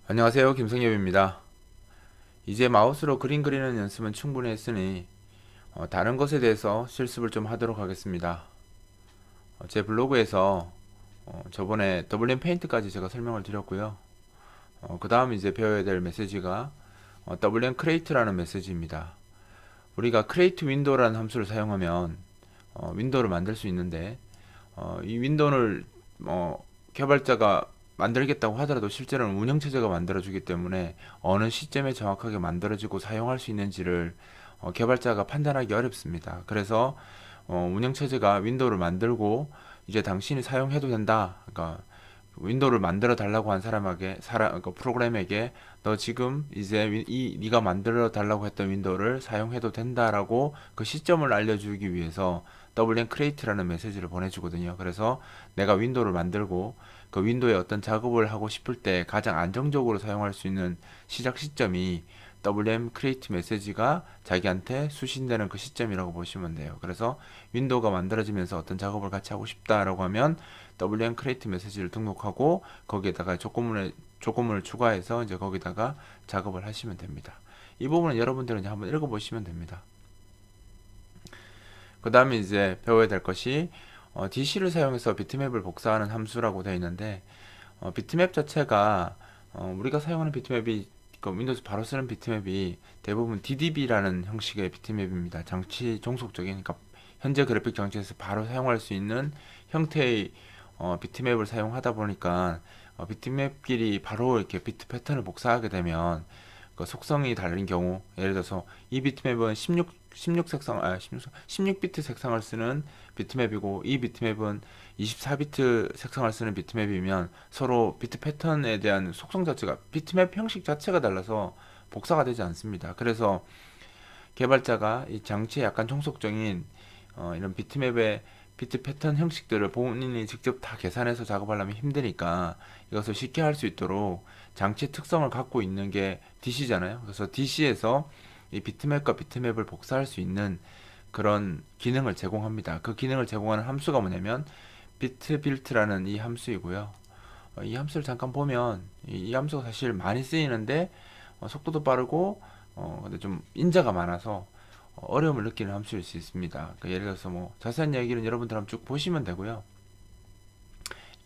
안녕하세요. 김성엽입니다. 이제 마우스로 그림 그리는 연습은 충분히 했으니 다른 것에 대해서 실습을 좀 하도록 하겠습니다. 제 블로그에서 저번에 WM 페인트까지 제가 설명을 드렸고요. 그 다음 이제 배워야 될 메시지가 WM 크레이트라는 메시지입니다. 우리가 크레이트 윈도우라는 함수를 사용하면 윈도우를 만들 수 있는데 이 윈도우를 개발자가 만들겠다고 하더라도 실제로는 운영체제가 만들어주기 때문에 어느 시점에 정확하게 만들어지고 사용할 수 있는지를 개발자가 판단하기 어렵습니다. 그래서 운영체제가 윈도우를 만들고 이제 당신이 사용해도 된다. 그러니까 윈도우를 만들어 달라고 한 사람에게 그러니까 프로그램에게 너 지금 이제 네가 만들어 달라고 했던 윈도우를 사용해도 된다라고 그 시점을 알려주기 위해서 WM create라는 메시지를 보내주거든요. 그래서 내가 윈도우를 만들고 그 윈도우에 어떤 작업을 하고 싶을 때 가장 안정적으로 사용할 수 있는 시작 시점이 WM create 메시지가 자기한테 수신되는 그 시점이라고 보시면 돼요. 그래서 윈도우가 만들어지면서 어떤 작업을 같이 하고 싶다라고 하면 WM create 메시지를 등록하고 거기에다가 조건문을 추가해서 이제 거기다가 작업을 하시면 됩니다. 이 부분은 여러분들은 이제 한번 읽어보시면 됩니다. 그 다음에 이제 배워야 될 것이 DC를 사용해서 비트맵을 복사하는 함수라고 되어 있는데 비트맵 자체가 우리가 사용하는 비트맵이 그 윈도우에서 바로 쓰는 비트맵이 대부분 DDB라는 형식의 비트맵입니다. 장치 종속적인 그러니까 현재 그래픽 장치에서 바로 사용할 수 있는 형태의 비트맵을 사용하다 보니까 비트맵끼리 바로 이렇게 비트 패턴을 복사하게 되면 그 속성이 다른 경우 예를 들어서 이 비트맵은 16 색상 16비트 색상을 쓰는 비트맵이고 이 비트맵은 24비트 색상을 쓰는 비트맵이면 서로 비트 패턴에 대한 속성 자체가 비트맵 형식 자체가 달라서 복사가 되지 않습니다. 그래서 개발자가 이 장치에 약간 종속적인 이런 비트맵의 비트 패턴 형식들을 본인이 직접 다 계산해서 작업하려면 힘드니까 이것을 쉽게 할 수 있도록 장치 특성을 갖고 있는 게 DC잖아요. 그래서 DC에서 이 비트맵과 비트맵을 복사할 수 있는 그런 기능을 제공합니다. 그 기능을 제공하는 함수가 뭐냐면 bitbuilt라는 이 함수이고요. 이 함수를 잠깐 보면 이 함수가 사실 많이 쓰이는데 속도도 빠르고 근데 좀 인자가 많아서 어려움을 느끼는 함수일 수 있습니다. 그러니까 예를 들어서 뭐 자세한 얘기는 여러분들 한번 쭉 보시면 되고요.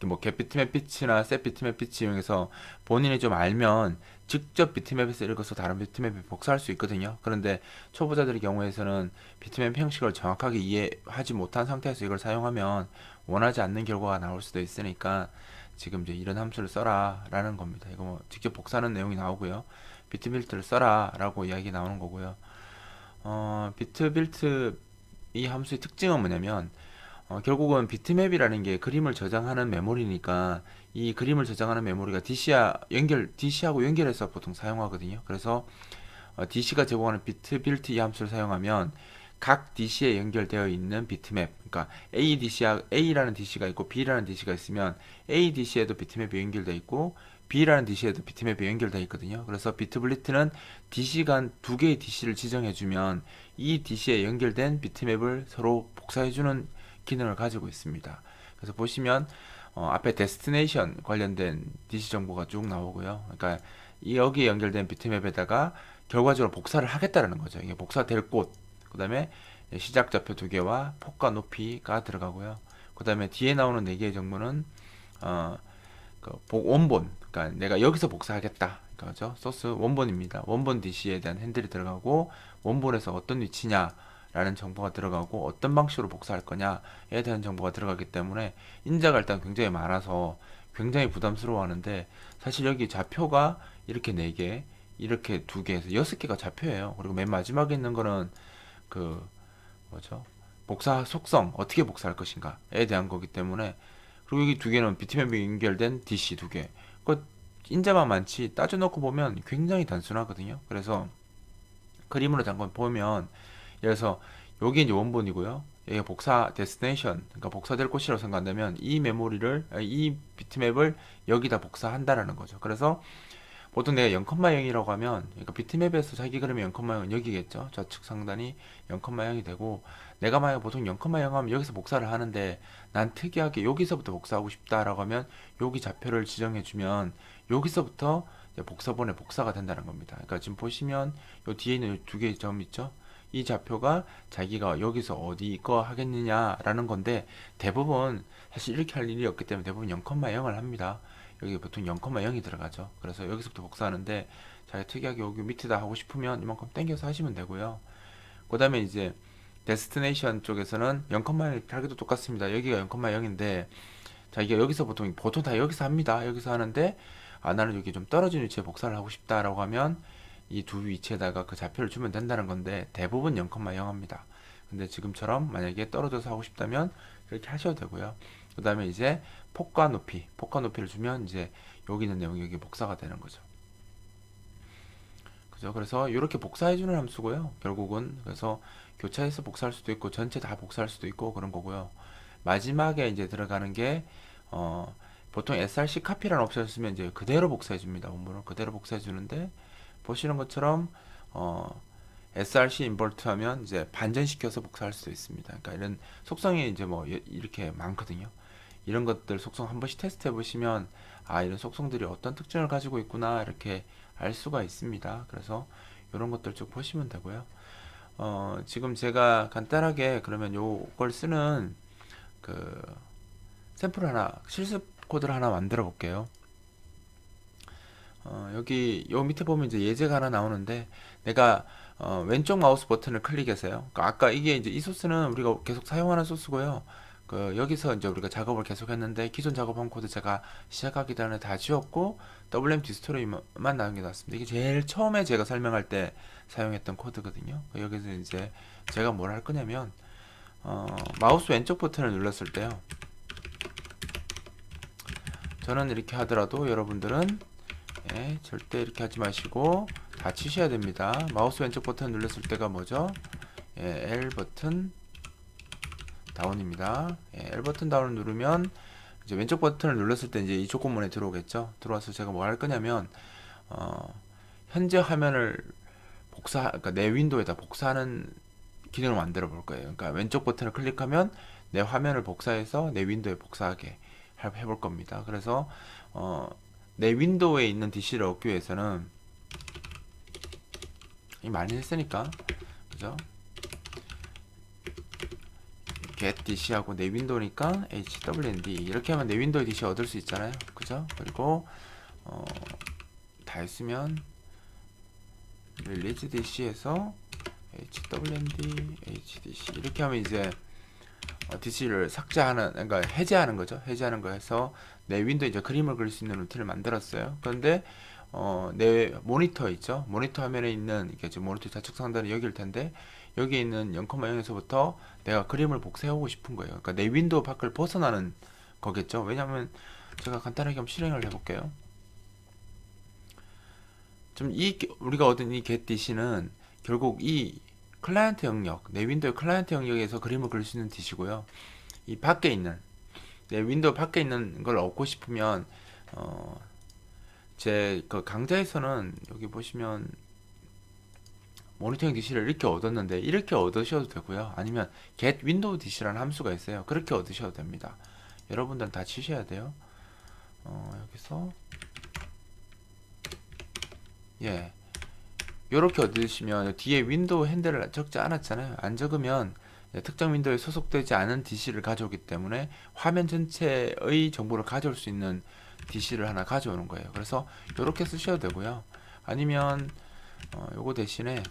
뭐 get 비트맵 빛이나 set 비트맵 빛 이용해서 본인이 좀 알면 직접 비트맵에서 읽어서 다른 비트맵에 복사할 수 있거든요. 그런데 초보자들의 경우에서는 비트맵 형식을 정확하게 이해하지 못한 상태에서 이걸 사용하면 원하지 않는 결과가 나올 수도 있으니까 지금 이제 이런 함수를 써라 라는 겁니다. 이거 뭐 직접 복사하는 내용이 나오고요. 비트빌트를 써라 라고 이야기 나오는 거고요. 비트빌트 이 함수의 특징은 뭐냐면 결국은 비트맵이라는 게 그림을 저장하는 메모리니까 이 그림을 저장하는 메모리가 DC하고 연결해서 보통 사용하거든요. 그래서 DC가 제공하는 비트빌트 이 함수를 사용하면 각 DC에 연결되어 있는 비트맵, 그러니까 A라는 DC가 있고 B라는 DC가 있으면 A DC에도 비트맵이 연결되어 있고 B라는 DC에도 비트맵이 연결되어 있거든요. 그래서 비트블리트는 DC 간 두 개의 DC를 지정해주면 이 DC에 연결된 비트맵을 서로 복사해주는 기능을 가지고 있습니다. 그래서 보시면 앞에 데스티네이션 관련된 DC 정보가 쭉 나오고요. 그러니까 여기에 연결된 비트맵에다가 결과적으로 복사를 하겠다라는 거죠. 이게 복사될 곳, 그 다음에 시작 좌표 두 개와 폭과 높이가 들어가고요. 그 다음에 뒤에 나오는 네 개의 정보는 원본, 그러니까 내가 여기서 복사하겠다. 그죠? 소스 원본입니다. 원본 DC에 대한 핸들이 들어가고 원본에서 어떤 위치냐 라는 정보가 들어가고 어떤 방식으로 복사할 거냐에 대한 정보가 들어가기 때문에 인자가 일단 굉장히 많아서 굉장히 부담스러워 하는데 사실 여기 좌표가 이렇게 4개 이렇게 2개에서 6개가 좌표예요. 그리고 맨 마지막에 있는 거는 그 뭐죠? 복사 속성 어떻게 복사할 것인가에 대한 거기 때문에 그리고 여기 2개는 비트맵이 연결된 DC 2개 그 인자만 많지 따져놓고 보면 굉장히 단순하거든요. 그래서 그림으로 잠깐 보면 예를 들어서 여기 이제 원본이고요. 여기 복사 데스티네이션 그러니까 복사될 곳이라고 생각한다면 이 비트맵을 여기다 복사한다라는 거죠. 그래서 보통 내가 0,0이라고 하면 그러니까 비트맵에서 자기 그림의 0,0은 여기겠죠. 좌측 상단이 0,0이 되고 내가 만약 보통 0,0 하면 여기서 복사를 하는데 난 특이하게 여기서부터 복사하고 싶다라고 하면 여기 좌표를 지정해 주면 여기서부터 이제 복사본에 복사가 된다는 겁니다. 그러니까 지금 보시면 요 뒤에 있는 두 개의 점 있죠? 이 좌표가 자기가 여기서 어디 거 하겠느냐라는 건데, 대부분 사실 이렇게 할 일이 없기 때문에 대부분 0,0을 합니다. 여기 보통 0,0이 들어가죠. 그래서 여기서부터 복사하는데, 자기 특이하게 여기 밑에다 하고 싶으면 이만큼 당겨서 하시면 되고요. 그 다음에 이제 데스티네이션 쪽에서는 0,1 하기도 똑같습니다. 여기가 0,0인데 자기가 여기서 보통 다 여기서 합니다. 여기서 하는데, 아 나는 여기 좀 떨어진 위치에 복사를 하고 싶다라고 하면 이 두 위치에다가 그 좌표를 주면 된다는 건데, 대부분 0,0 합니다. 근데 지금처럼 만약에 떨어져서 하고 싶다면 이렇게 하셔도 되고요. 그 다음에 이제 폭과 높이를 주면 이제 여기 있는 내용이 여기 복사가 되는 거죠. 그죠? 그래서 이렇게 복사해주는 함수고요. 결국은 그래서 교차해서 복사할 수도 있고 전체 다 복사할 수도 있고 그런 거고요. 마지막에 이제 들어가는 게 보통 src copy라는 옵션을 쓰면 이제 그대로 복사해 줍니다. 원본을 그대로 복사해 주는데, 보시는 것처럼 src invert 하면 이제 반전시켜서 복사할 수도 있습니다. 그러니까 이런 속성이 이제 뭐 이렇게 많거든요. 이런 것들 속성 한 번씩 테스트 해 보시면, 아 이런 속성들이 어떤 특징을 가지고 있구나 이렇게 알 수가 있습니다. 그래서 이런 것들 쭉 보시면 되고요. 지금 제가 간단하게 그러면 요걸 쓰는 그 샘플 하나, 실습 코드를 하나 만들어 볼게요. 여기 요 밑에 보면 이제 예제가 하나 나오는데, 내가 왼쪽 마우스 버튼을 클릭해서요. 그러니까 아까 이게 이제 이 소스는 우리가 계속 사용하는 소스고요. 여기서 이제 우리가 작업을 계속 했는데, 기존 작업한 코드 제가 시작하기 전에 다 지웠고 WM 디스토리만 남겨놨습니다. 이게 제일 처음에 제가 설명할 때 사용했던 코드거든요. 여기서 이제 제가 뭘 할 거냐면, 마우스 왼쪽 버튼을 눌렀을 때요, 저는 이렇게 하더라도 여러분들은 절대 이렇게 하지 마시고 다 치셔야 됩니다. 마우스 왼쪽 버튼 눌렀을 때가 뭐죠? L 버튼 다운입니다. L 버튼 다운을 누르면 이제 왼쪽 버튼을 눌렀을 때 이제 이 조건문에 들어오겠죠. 들어와서 제가 뭐 할 거냐면, 현재 화면을 그러니까 내 윈도우에다 복사하는 기능을 만들어 볼 거예요. 그러니까 왼쪽 버튼을 클릭하면 내 화면을 복사해서 내 윈도우에 복사하게 해볼 겁니다. 그래서 내 윈도우에 있는 DC를 얻기 위해서는, 많이 했으니까 그죠? get DC하고 내 윈도우니까 HWND 이렇게 하면 내 윈도우 DC 얻을 수 있잖아요. 그죠? 그리고 다 했으면 release DC에서 HWND HDC 이렇게 하면 이제 DC를 삭제하는, 그러니까 해제하는 거죠. 해제하는 거에서 내 윈도우에 이제 그림을 그릴 수 있는 루틴을 만들었어요. 그런데 내 모니터 있죠. 모니터 화면에 있는, 이게 지금 모니터 좌측 상단이 여기일 텐데, 여기 있는 0,0에서부터 내가 그림을 복사해오고 싶은 거예요. 그러니까 내 윈도우 밖을 벗어나는 거겠죠. 왜냐면 제가 간단하게 한번 실행을 해볼게요. 좀 우리가 얻은 이 getDC는 결국 이 클라이언트 영역, 내 윈도우 클라이언트 영역에서 그림을 그릴 수 있는 DC고요. 이 밖에 있는, 내 윈도우 밖에 있는 걸 얻고 싶으면 제 그 강좌에서는 여기 보시면 모니터링 DC를 이렇게 얻었는데, 이렇게 얻으셔도 되고요. 아니면 get window DC라는 함수가 있어요. 그렇게 얻으셔도 됩니다. 여러분들은 다 치셔야 돼요. 여기서 요렇게 얻으시면 뒤에 윈도우 핸들을 적지 않았잖아요. 안 적으면 특정 윈도우에 소속되지 않은 DC를 가져오기 때문에 화면 전체의 정보를 가져올 수 있는 DC를 하나 가져오는 거예요. 그래서 요렇게 쓰셔도 되고요. 아니면 요거 대신에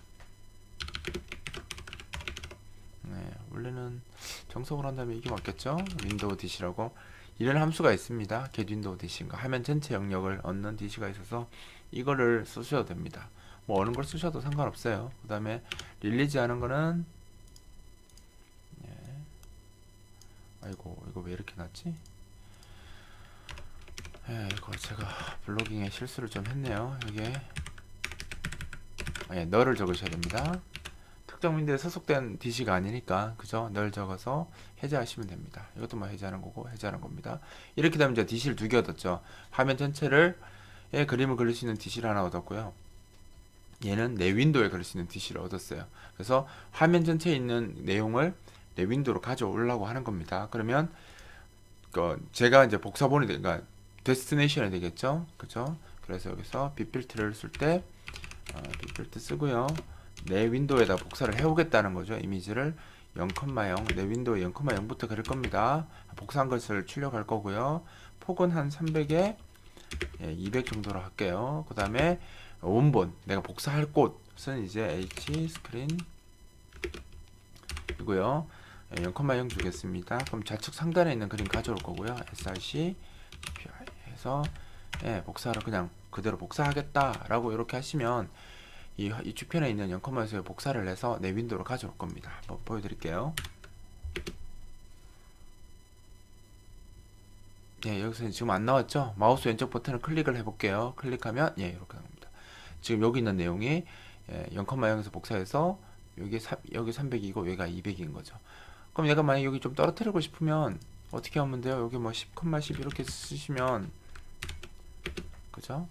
원래는 정석으로 한다면 이게 맞겠죠? 윈도우 DC라고 이런 함수가 있습니다. get window DC인가 화면 전체 영역을 얻는 DC가 있어서 이거를 쓰셔도 됩니다. 뭐 어느 걸 쓰셔도 상관없어요. 그 다음에 릴리즈 하는 거는, 아이고 이거 왜 이렇게 났지? 이거 제가 블로깅에 실수를 좀 했네요. 이게 널을 적으셔야 됩니다. 특정 윈도우에 소속된 DC가 아니니까, 그죠? 널 적어서 해제하시면 됩니다. 이것도 뭐 해제하는 거고 해제하는 겁니다. 이렇게 되면 이제 DC를 두 개 얻었죠. 화면 전체를 그림을 그릴 수 있는 DC를 하나 얻었고요. 얘는 내 윈도우에 그릴 수 있는 DC를 얻었어요. 그래서 화면 전체에 있는 내용을 내 윈도우로 가져오려고 하는 겁니다. 그러면 제가 이제 복사본이 그러니까 데스티네이션이 되겠죠. 그죠? 그래서 여기서 빗빌트를 쓸 때 빗빌트 쓰고요. 내 윈도우에다 복사를 해오겠다는 거죠. 이미지를 0,0 내 윈도우에 0,0부터 그릴 겁니다. 복사한 것을 출력할 거고요. 폭은 한 300에 200 정도로 할게요. 그 다음에 원본 내가 복사할 곳은 이제 h 스크린 이고요. 0,0 주겠습니다. 그럼 좌측 상단에 있는 그림 가져올 거고요. src 해서 복사를 그냥 그대로 복사하겠다라고 이렇게 하시면 이 주편에 있는 0,에서 복사를 해서 내 윈도우로 가져올 겁니다. 한번 보여드릴게요. 여기서 지금 안 나왔죠? 마우스 왼쪽 버튼을 클릭을 해볼게요. 클릭하면 이렇게 나옵니다. 지금 여기 있는 내용이 0,0에서 복사해서 여기 300이고 여기가 200인 거죠. 그럼 얘가 만약 여기 좀 떨어뜨리고 싶으면 어떻게 하면 돼요? 여기 뭐 10,10 이렇게 쓰시면 그죠?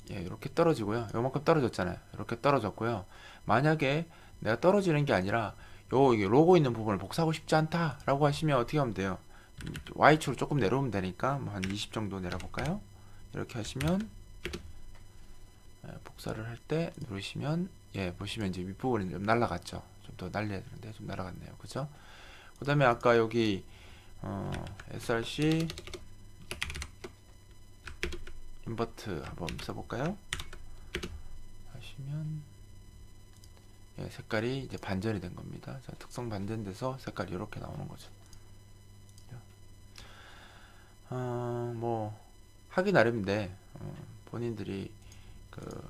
이렇게 떨어지고요. 요만큼 떨어졌잖아요. 이렇게 떨어졌고요. 만약에 내가 떨어지는 게 아니라 이게 로고 있는 부분을 복사하고 싶지 않다 라고 하시면 어떻게 하면 돼요? Y축으로 조금 내려오면 되니까 뭐 한 20 정도 내려볼까요? 이렇게 하시면 복사를 할 때 누르시면 보시면 이제 윗부분이 좀 날라갔죠. 좀 더 날려야 되는데 좀 날아갔네요. 그죠? 그 다음에 아까 여기 src 인버트 한번 써볼까요? 하시면 색깔이 이제 반전이 된 겁니다. 자, 특성 반전돼서 색깔이 이렇게 나오는 거죠. 뭐 하기 나름인데 본인들이 그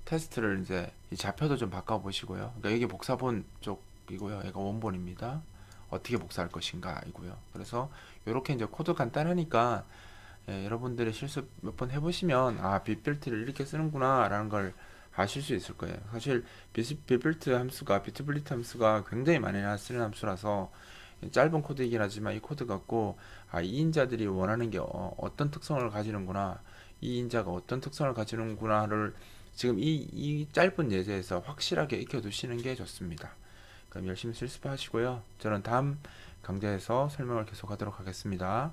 테스트를 이제 이 좌표도 좀 바꿔 보시고요. 그러니까 여기 복사본 쪽이고요. 얘가 원본입니다. 어떻게 복사할 것인가 이고요. 그래서 이렇게 이제 코드 간단하니까 여러분들이 실습 몇 번 해보시면 빗빌트를 이렇게 쓰는구나 라는 걸 아실 수 있을 거예요. 사실 빗빌트 함수가 비트블리트 함수가 굉장히 많이 쓰는 함수라서 짧은 코드이긴 하지만 이 코드 갖고 이 인자들이 원하는 게 어떤 특성을 가지는구나, 이 인자가 어떤 특성을 가지는구나를 지금 이 짧은 예제에서 확실하게 익혀두시는 게 좋습니다. 그럼 열심히 실습하시고요. 저는 다음 강좌에서 설명을 계속하도록 하겠습니다.